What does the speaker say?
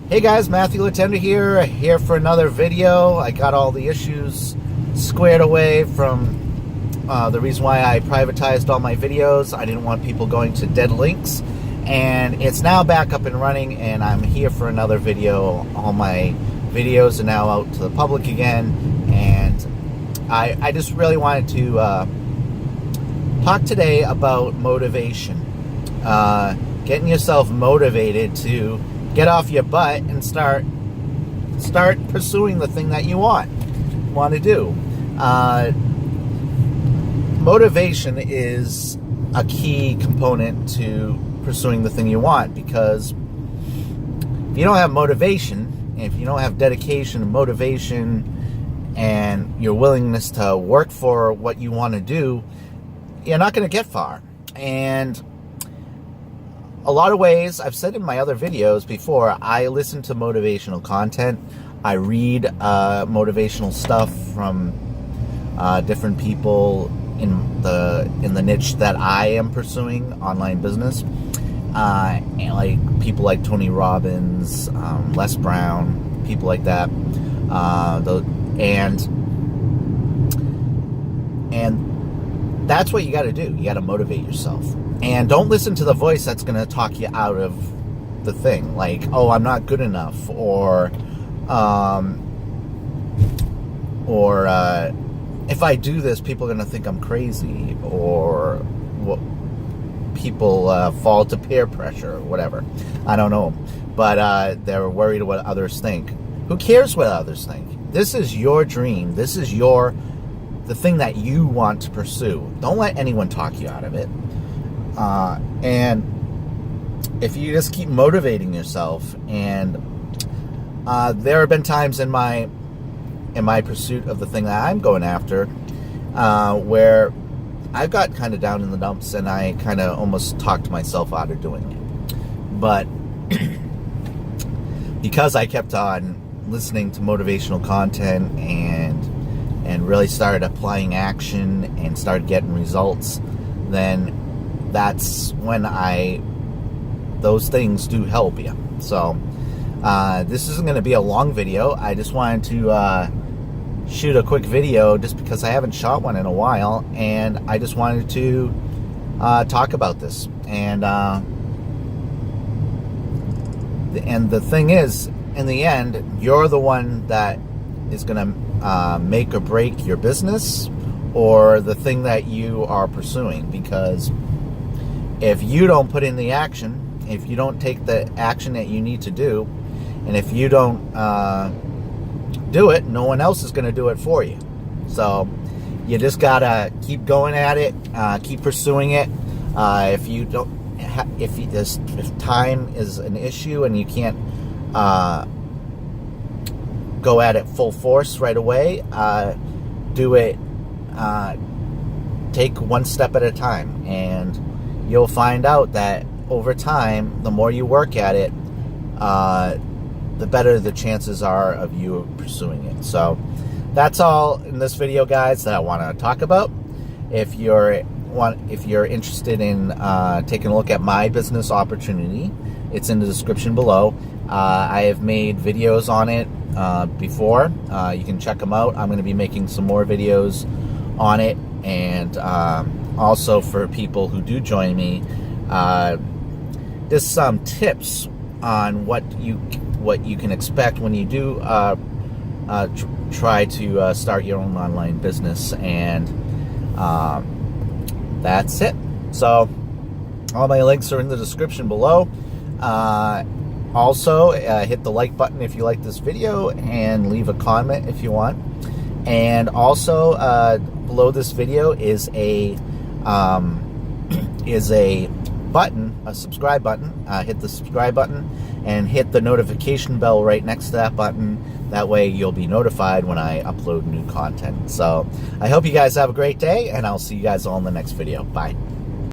Hey guys, Matthew Letendre here for another video. I got all the issues squared away from the reason why I privatized all my videos. I didn't want people going to dead links, and it's now back up and running, and I'm here for another video. All my videos are now out to the public again, and I just really wanted to talk today about motivation. Getting yourself motivated to get off your butt and start pursuing the thing that you want to do. Motivation is a key component to pursuing the thing you want, because if you don't have motivation, if you don't have dedication and motivation and your willingness to work for what you want to do, you're not going to get far. And a lot of ways, I've said in my other videos before, I listen to motivational content. I read motivational stuff from different people in the niche that I am pursuing, online business. And like people like Tony Robbins, Les Brown, people like that. And that's what you got to do. You got to motivate yourself. And don't listen to the voice that's going to talk you out of the thing. Like, oh, I'm not good enough, or if I do this, people are going to think I'm crazy, or people fall to peer pressure, or whatever. I don't know. But they're worried what others think. Who cares what others think? This is your dream. This is the thing that you want to pursue. Don't let anyone talk you out of it. And if you just keep motivating yourself, and there have been times in my pursuit of the thing that I'm going after, where I've got kind of down in the dumps, and I kind of almost talked myself out of doing it. But because I kept on listening to motivational content and really started applying action and started getting results, then that's when those things do help you. So this isn't going to be a long video. I just wanted to shoot a quick video just because I haven't shot one in a while, and I just wanted to talk about this. And the thing is, in the end, you're the one that is going to make or break your business or the thing that you are pursuing. Because if you don't put in the action, if you don't take the action that you need to do, and if you don't do it, no one else is going to do it for you. So you just gotta keep going at it, keep pursuing it. If time is an issue and you can't go at it full force right away, do it. Take one step at a time, and you'll find out that over time, the more you work at it, the better the chances are of you pursuing it. So that's all in this video, guys, that I want to talk about. If you're interested in taking a look at my business opportunity, it's in the description below. I have made videos on it before. You can check them out. I'm going to be making some more videos on it, and also for people who do join me, just some tips on what you can expect when you do try to start your own online business. And that's it. So all my links are in the description below. Also, hit the like button if you like this video, and leave a comment if you want. And also, below this video is a button, a subscribe button. Hit the subscribe button and hit the notification bell right next to that button. That way you'll be notified when I upload new content. So I hope you guys have a great day, and I'll see you guys all in the next video. Bye.